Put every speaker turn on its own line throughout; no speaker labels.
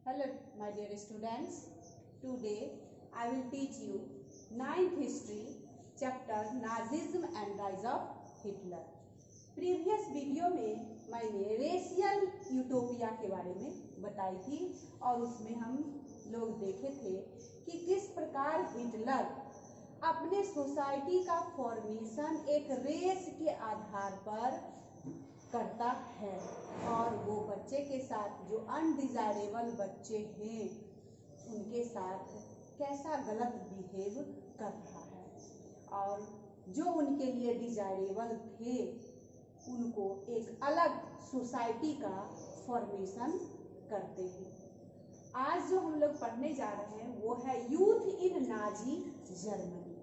Hello, my dear students. Today I will teach you 9th history chapter Nazism and Rise of Hitler. Previous video में मैंने racial utopia के बारे में बताई थी और उसमें हम लोग देखे थे कि किस प्रकार हिटलर अपने सोसाइटी का फॉर्मेशन एक रेस के आधार पर करता है और वो बच्चे के साथ जो अनडिजायरेबल बच्चे हैं उनके साथ कैसा गलत बिहेव कर रहा है और जो उनके लिए डिजायरेबल थे उनको एक अलग सोसाइटी का फॉर्मेशन करते हैं। आज जो हम लोग पढ़ने जा रहे हैं वो है यूथ इन नाजी जर्मनी।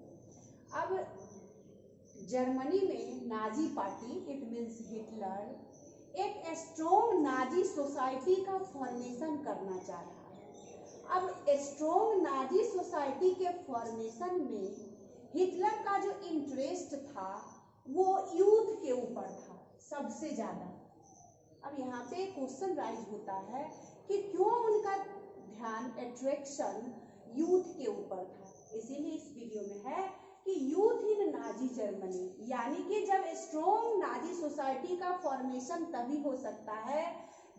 अब जर्मनी में Nazi party it means Hitler एक स्ट्रॉन्ग नाजी सोसाइटी का फॉर्मेशन करना चाह रहा है। अब स्ट्रॉन्ग नाजी सोसाइटी के फॉर्मेशन में हिटलर का जो इंटरेस्ट था वो यूथ के ऊपर था सबसे ज्यादा। अब यहाँ पे क्वेश्चन राइज होता है कि क्यों उनका ध्यान अट्रैक्शन यूथ के ऊपर था। इसीलिए इस वीडियो में है कि यूथ इन नाजी जर्मनी, यानी कि जब स्ट्रॉन्ग नाजी सोसाइटी का फॉर्मेशन तभी हो सकता है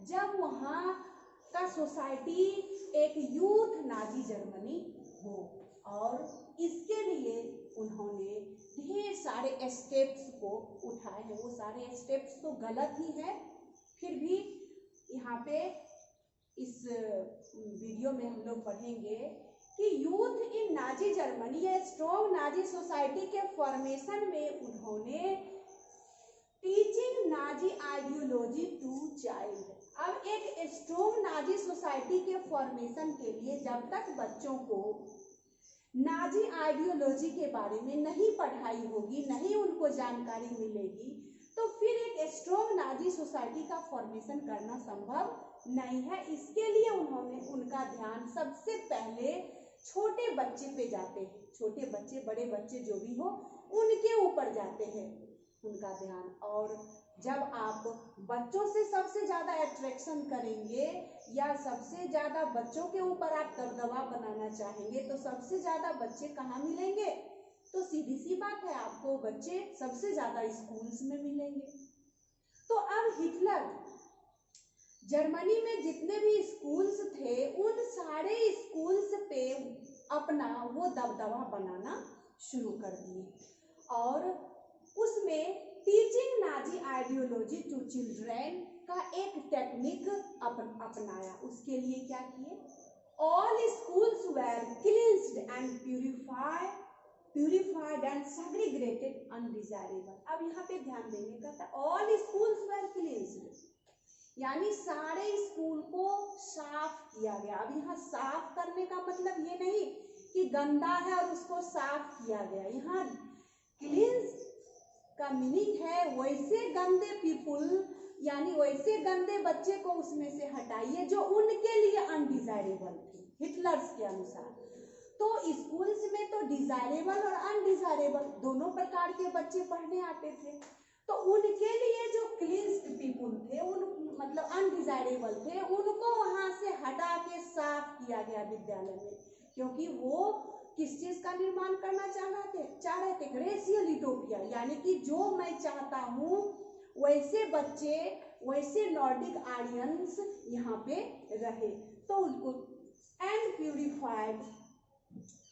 जब वहाँ का सोसाइटी एक यूथ नाजी जर्मनी हो। और इसके लिए उन्होंने ढेर सारे स्टेप्स को उठाए हैं। वो सारे स्टेप्स तो गलत ही है, फिर भी यहाँ पे इस वीडियो में हम लोग पढ़ेंगे कि यूथ इन नाजी जर्मनी या स्ट्रॉन्ग नाजी सोसाइटी के फॉर्मेशन में उन्होंने teaching Nazi ideology to child. अब एक स्ट्रॉन्ग नाजी सोसाइटी के फॉर्मेशन के लिए जब तक बच्चों को नाजी आइडियोलॉजी के बारे में नहीं पढ़ाई होगी, नहीं उनको जानकारी मिलेगी, तो फिर एक स्ट्रॉन्ग नाजी सोसाइटी का फॉर्मेशन करना संभव नहीं है। इसके लिए उन्होंने उनका ध्यान सबसे पहले छोटे बच्चे पे जाते हैं। छोटे बच्चे, बड़े बच्चे जो भी हो उनके ऊपर जाते हैं उनका ध्यान। और जब आप बच्चों से सबसे ज्यादा अट्रैक्शन करेंगे या सबसे ज्यादा बच्चों के ऊपर आप दबदबा बनाना चाहेंगे तो सबसे ज्यादा बच्चे कहाँ मिलेंगे? तो सीधी सी बात है, आपको बच्चे सबसे ज्यादा स्कूल्स में मिलेंगे। तो अब हिटलर जर्मनी में जितने भी स्कूल्स थे उन सारे स्कूल्स पे अपना वो दबदबा बनाना शुरू कर दिए और उसमें teaching Nazi ideology to children का एक टेक्निक अपनाया। उसके लिए क्या किए? All schools were cleansed and purified and segregated undesirable. अब यहाँ पे ध्यान देने का, ऑल स्कूल्स वेर क्लींस्ड यानी सारे स्कूल को साफ किया गया। अब यहाँ साफ करने का मतलब ये नहीं कि गंदा है और उसको साफ किया गया। यहाँ क्लींस का मीनिंग है वैसे गंदे पीपुल यानी वैसे गंदे बच्चे को उसमें से हटाइए जो उनके लिए अनडिजायरेबल थे हिटलर्स के अनुसार। तो स्कूल्स में तो डिजायरेबल और अनडिजायरेबल दोनों प्रकार के बच्चे पढ़ने आते थे। तो उनके लिए जो क्लींस्ड पीपुल थे, उन मतलब अनडिजायरेबल थे, उनको वहां से हटा के साफ किया गया विद्यालय में, क्योंकि वो किस चीज का निर्माण करना चाह रहे थे? रेशियल यूटोपिया, यानी कि जो मैं चाहता हूँ वैसे बच्चे, वैसे नॉर्डिक आर्यंस यहाँ पे रहे। तो उनको एंड प्यूरिफाइड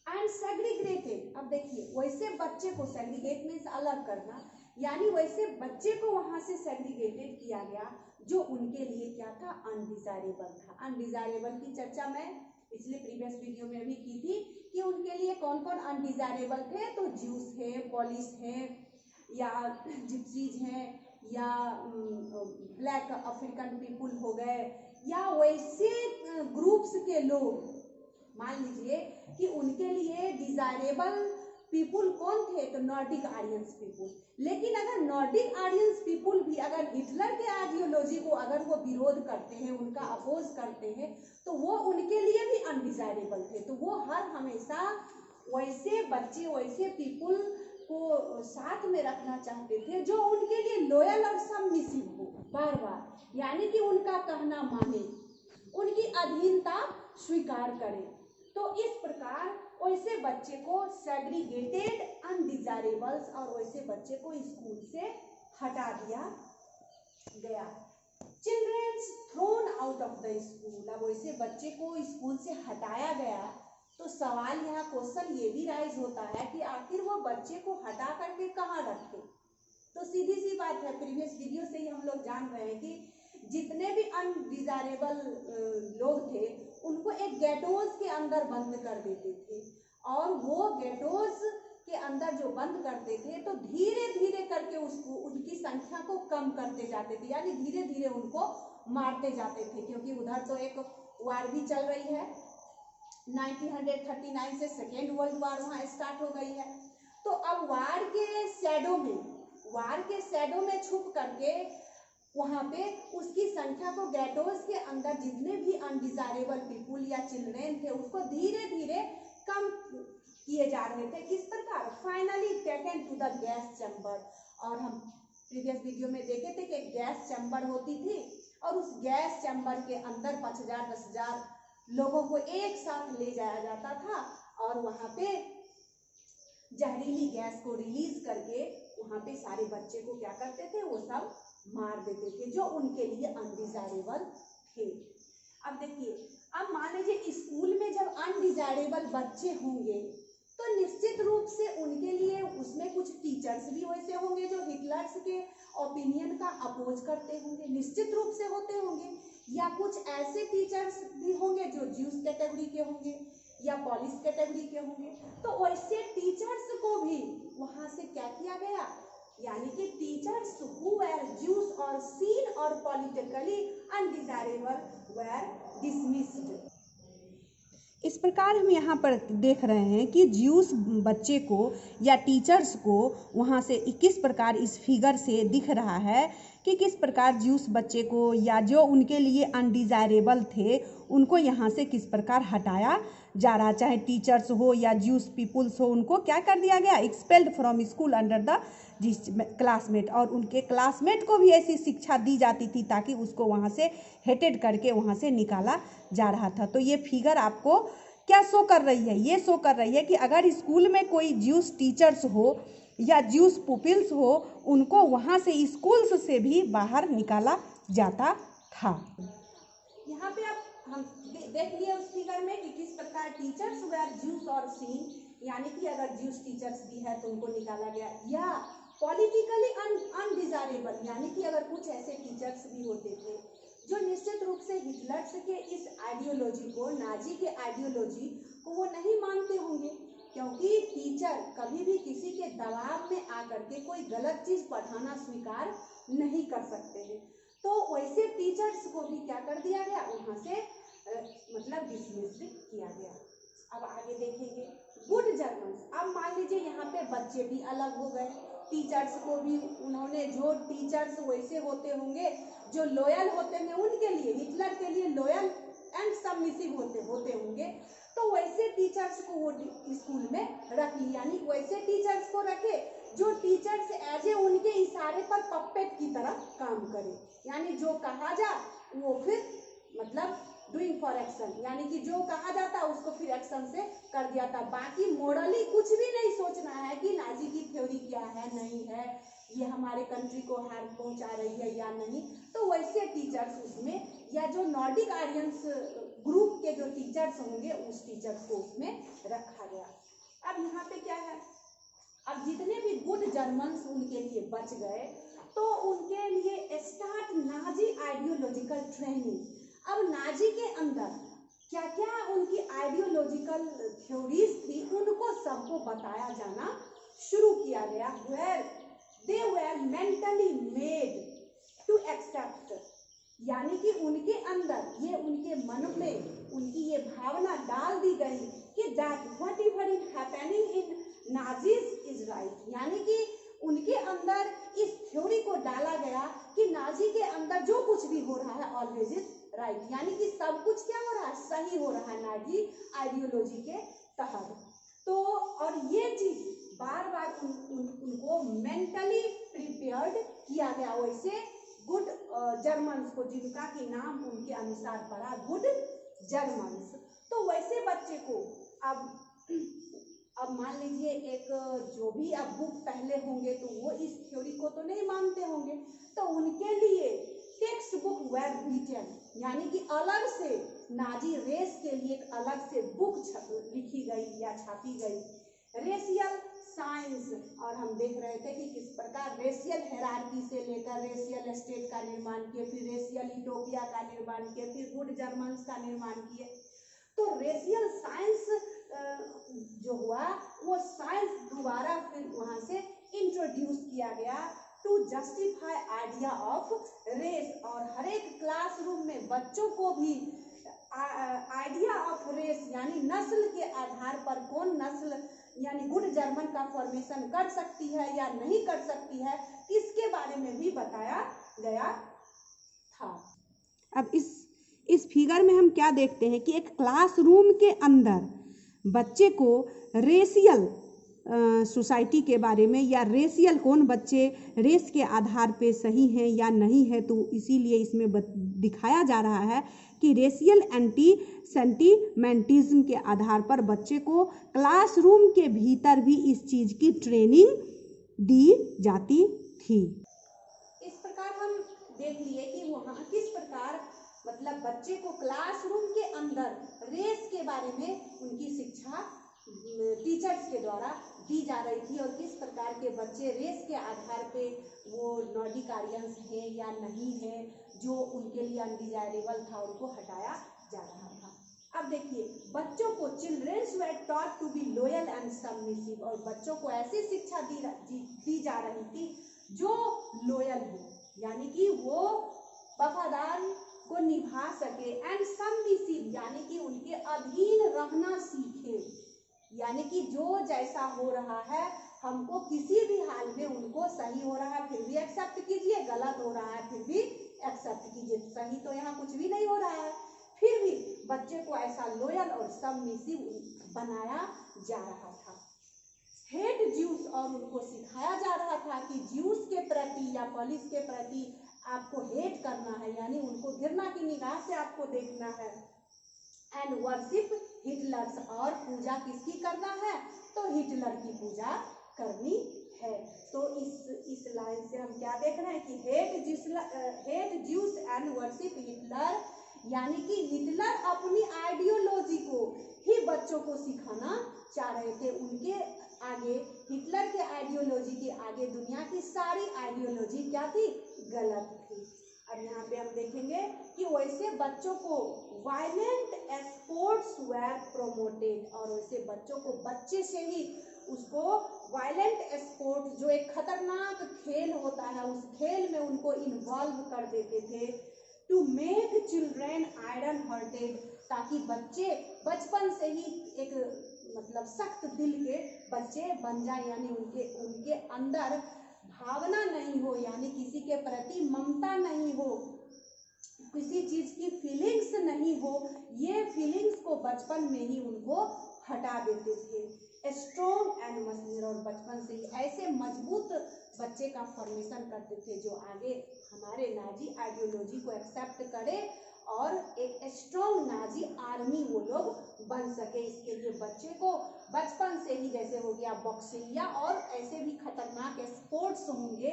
एंड सेग्रीगेटेड। अब देखिए, वैसे बच्चे को सेग्रीगेट मीन्स अलग करना, यानी वैसे बच्चे को वहां से सेग्रीगेटेड किया गया जो उनके लिए क्या था? अनडिजायरेबल था। अनडिजायरेबल की चर्चा मैं पिछले प्रीवियस वीडियो में भी की थी कि उनके लिए कौन कौन अनडिजायरेबल थे। तो ज्यूस है, पॉलिश है, या जिप्सीज हैं, या ब्लैक अफ्रीकन पीपुल हो गए, या वैसे ग्रुप्स के लोग। मान लीजिए कि उनके लिए डिजायरेबल पीपुल कौन थे? तो नॉर्डिक आर्यंस पीपुल। लेकिन अगर नॉर्डिक आर्यंस पीपुल भी अगर हिटलर के आइडियोलॉजी को अगर वो विरोध करते हैं, उनका अपोज करते हैं, तो वो उनके लिए भी अनडिजायरेबल थे। तो वो हर हमेशा वैसे बच्चे, वैसे पीपुल को साथ में रखना चाहते थे जो उनके लिए लॉयल और सबमिसिव हो बार बार, यानी कि उनका कहना माने, उनकी अधीनता समानता स्वीकार करें। तो इस प्रकार वैसे बच्चे को सेग्रीगेटेड अनडिजायरेबल्स और वैसे बच्चे को स्कूल से हटा दिया गया। Children's thrown out of the school, अब वैसे बच्चे को स्कूल से हटाया गया तो सवाल यहाँ क्वेश्चन ये भी राइज होता है कि आखिर वो बच्चे को हटा करके कहाँ रखे। तो सीधी सी बात है, प्रीवियस वीडियो से ही हम लोग जान रहे हैं कि जितने भी अनडिजायरेबल लोग थे उनको एक गेटोज के अंदर बंद कर देते थे, और वो गेटोज के अंदर जो बंद करते थे तो धीरे धीरे करके उसको उनकी संख्या को कम करते जाते थे, यानी धीरे धीरे उनको मारते जाते थे। क्योंकि उधर तो एक वार भी चल रही है, 1939 से सेकेंड वर्ल्ड वार वहाँ स्टार्ट हो गई है। तो अब वार के शैडो में छुप करके वहाँ पे उसकी संख्या को गेटोज के अंदर जितने भी अनडिजायरेबल पीपुल या चिल्ड्रेन थे उसको धीरे धीरे कम किए जा रहे थे। किस प्रकार? Finally taken to the gas chamber. और हम प्रीवियस वीडियो में देखे थे कि गैस चैम्बर होती थी और उस गैस चैम्बर के अंदर 5,000 10,000 लोगों को एक साथ ले जाया जाता था और वहाँ पे जहरीली गैस को रिलीज करके वहाँ पे सारे बच्चे को क्या करते थे, वो सब मार देते थे जो उनके लिए अनडिजायरेबल थे। अब देखिए, अब मान लीजिए स्कूल में जब अनडिजायरेबल बच्चे होंगे तो निश्चित रूप से उनके लिए उसमें कुछ टीचर्स भी वैसे होंगे जो हिटलर्स के ओपिनियन का अपोज करते होंगे, निश्चित रूप से होते होंगे, या कुछ ऐसे टीचर्स भी होंगे जो ज्यूस कैटेगरी के होंगे या पॉलिश कैटेगरी के होंगे। तो वैसे टीचर्स को भी वहां से क्या किया गया, यानी कि टीचर्स हु वर ज्यूस और सीन और पॉलिटिकली अनडिजायरेबल वर डिसमिस्ड। इस प्रकार हम यहाँ पर देख रहे हैं कि ज्यूस बच्चे को या टीचर्स को वहाँ से किस प्रकार इस फिगर से दिख रहा है कि किस प्रकार ज्यूस बच्चे को या जो उनके लिए अनडिजायरेबल थे उनको यहाँ से किस प्रकार हटाया जा रहा, चाहे टीचर्स हो या ज्यूस पीपुल्स हो, उनको क्या कर दिया गया, expelled from school under the classmate. और उनके क्लासमेट को भी ऐसी शिक्षा दी जाती थी ताकि उसको वहाँ से हेटेड करके वहाँ से निकाला जा रहा था। तो ये फिगर आपको क्या शो कर रही है, ये शो कर रही है कि अगर स्कूल में कोई ज्यूस टीचर्स हो या ज्यूस पुपिल्स हो उनको वहाँ से स्कूल्स से भी बाहर निकाला जाता था। यहाँ पे आप हम देख लिए उस फिगर में कि किस प्रकार टीचर्स वेर ज्यूस और सीन, यानी कि अगर ज्यूस टीचर्स भी है तो उनको निकाला गया, या पॉलिटिकली अनडिजायरेबल, यानी कि अगर कुछ ऐसे टीचर्स भी होते थे जो निश्चित रूप से हिटलर्स के इस आइडियोलॉजी को, नाजी के आइडियोलॉजी को वो नहीं मानते होंगे, क्योंकि टीचर कभी भी किसी के दबाव में आकर के कोई गलत चीज पढ़ाना स्वीकार नहीं कर सकते हैं। तो वैसे टीचर्स को भी क्या कर दिया गया, वहाँ से मतलब डिसमिस किया गया। अब आगे देखेंगे गुड जर्मन्स। अब मान लीजिए यहाँ पे बच्चे भी अलग हो गए, टीचर्स को भी उन्होंने, जो टीचर्स वैसे होते होंगे जो लॉयल होते हैं उनके लिए, हिटलर के लिए लॉयल एंड सबमिसिव होते होंगे, तो वैसे टीचर्स को वो स्कूल में रख लिया, यानी वैसे टीचर्स को रखे जो टीचर्स एज ए उनके इशारे पर पपेट की तरह काम करे, यानी जो कहा जा वो फिर मतलब डूइंग फॉर एक्शन, यानी कि जो कहा जाता उसको फिर एक्शन से कर दिया था। बाकी मोरली कुछ भी नहीं सोचना है कि नाजी की थ्योरी क्या है, नहीं है, ये हमारे कंट्री को हार्म पहुंचा रही है या नहीं। तो वैसे टीचर्स उसमें, या जो नॉर्डिक आर्यंस ग्रुप के जो टीचर्स होंगे उस टीचर्स को उसमें रखा गया। अब यहाँ पे क्या है, अब जितने भी गुड जर्मन्स उनके लिए बच गए तो उनके लिए स्टार्ट नाजी आइडियोलॉजिकल ट्रेनिंग। अब नाजी के अंदर क्या क्या उनकी आइडियोलॉजिकल थ्योरीज थी उनको सबको बताया जाना शुरू किया गया। Where they were mentally made to accept, यानी कि उनके अंदर ये, उनके मन में उनकी ये भावना डाल दी गई कि that whatever is happening in Nazis is right, यानी कि उनके अंदर इस थ्योरी को डाला गया कि नाजी के अंदर जो कुछ भी हो रहा है ऑलवेज इज राइट, यानी कि सब कुछ क्या हो रहा है, सही हो रहा है नाजी आइडियोलॉजी के तहत। तो और ये चीज बार बार उनको मेंटली प्रिपेयर्ड किया गया। वैसे गुड जर्मन्स को, जिनका की नाम उनके अनुसार पड़ा गुड जर्मन्स। तो वैसे बच्चे को अब मान लीजिए एक जो भी अब बुक पहले होंगे तो वो इस थ्योरी को तो नहीं मानते होंगे, तो उनके लिए टेक्स्ट बुक वेर रिटन, यानी कि अलग से नाजी रेस के लिए एक अलग से बुक लिखी गई या छापी गई, रेशियल साइंस। और हम देख रहे थे कि किस प्रकार रेशियल हेरार्की से लेकर रेशियल स्टेट का निर्माण किए, फिर रेशियल यूटोपिया का निर्माण किए, फिर गुड जर्मन्स का निर्माण किए। तो रेशियल साइंस जो हुआ वो साइंस दोबारा फिर वहां से इंट्रोड्यूस किया गया to justify idea of race. और हर एक क्लासरूम में बच्चों को भी आइडिया ऑफ रेस यानी नस्ल के आधार पर कौन नस्ल यानी गुड जर्मन का फॉर्मेशन कर सकती है या नहीं कर सकती है, इसके बारे में भी बताया गया था। अब इस फिगर में हम क्या देखते हैं कि एक क्लासरूम के अंदर बच्चे को रेशियल सोसाइटी के बारे में या रेशियल कौन बच्चे रेस के आधार पे सही हैं या नहीं है, तो इसीलिए इसमें दिखाया जा रहा है कि रेशियल एंटी सेंटिमेंटिज्म के आधार पर बच्चे को क्लासरूम के भीतर भी इस चीज़ की ट्रेनिंग दी जाती थी। इस प्रकार हम देख लिए कि वहाँ किस प्रकार मतलब बच्चे को क्लासरूम के अंदर रेस के बारे में उनकी शिक्षा टीचर्स के द्वारा दी जा रही थी, और किस प्रकार के बच्चे रेस के आधार पे वो नॉर्डिक आर्यंस है या नहीं है, जो उनके लिए अनडिजायरेबल था उनको हटाया जा रहा था। अब देखिए बच्चों को childrens were taught to be loyal and submissive, और बच्चों को ऐसी शिक्षा दी जा रही थी जो लॉयल हो, यानी कि वो वफादार को निभा सके, एंड सबमिसिव यानी कि उनके अधीन रहना सीखे, यानी कि जो जैसा हो रहा है हमको किसी भी हाल में उनको सही हो रहा है फिर भी एक्सेप्ट कीजिए, गलत हो रहा है फिर भी एक्सेप्ट कीजिए, सही तो यहाँ कुछ भी नहीं हो रहा है, फिर भी बच्चे को ऐसा लॉयल और सबमिसिव बनाया जा रहा था। हेट ज्यूस, और उनको सिखाया जा रहा था कि ज्यूस के प्रति या पोलिस के प्रति आपको हेट करना है, यानी उनको घृणा की निगाह से आपको देखना है। एंड वर्शिप हिटलर्स, और पूजा किसकी करना है, तो हिटलर की पूजा करनी है। तो इस लाइन से हम क्या देख रहे हैं कि hate juice and worship Hitler, यानी कि हिटलर अपनी आइडियोलॉजी को ही बच्चों को सिखाना चाह रहे थे। उनके आगे हिटलर के आइडियोलॉजी के आगे दुनिया की सारी आइडियोलॉजी क्या थी, गलत थी। अब यहाँ पे हम देखेंगे कि वैसे बच्चों को वायलेंट स्पोर्ट्स वेर प्रोमोटेड, और वैसे बच्चों को बच्चे से ही उसको वायलेंट स्पोर्ट जो एक खतरनाक खेल होता है उस खेल में उनको इन्वॉल्व कर देते थे, to make children iron hearted, ताकि बच्चे बचपन से ही एक मतलब सख्त दिल के बच्चे बन जाए, यानी उनके अंदर भावना नहीं हो, यानी किसी के प्रति ममता नहीं हो, किसी चीज की फीलिंग्स नहीं हो, ये फीलिंग्स को बचपन में ही उनको हटा देते थे। स्ट्रॉन्ग एंड मस्कुलर, और बचपन से ही ऐसे मजबूत बच्चे का फॉर्मेशन करते थे जो आगे हमारे नाजी आइडियोलॉजी को एक्सेप्ट करे और एक स्ट्रॉन्ग नाजी आर्मी वो लोग बन सके। इसके लिए बच्चे को बचपन से ही, जैसे हो गया बॉक्सिंग या और ऐसे भी खतरनाक स्पोर्ट्स होंगे,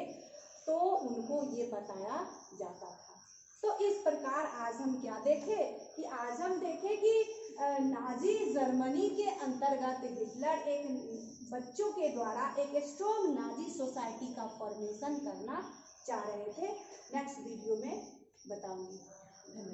तो उनको ये बताया जाता था। तो इस प्रकार आज हम क्या देखें कि आज हम देखें कि नाजी जर्मनी के अंतर्गत हिटलर एक बच्चों के द्वारा एक स्ट्रॉन्ग नाजी सोसाइटी का फॉर्मेशन करना चाह रहे थे। नेक्स्ट वीडियो में बताऊंगी। धन्यवाद।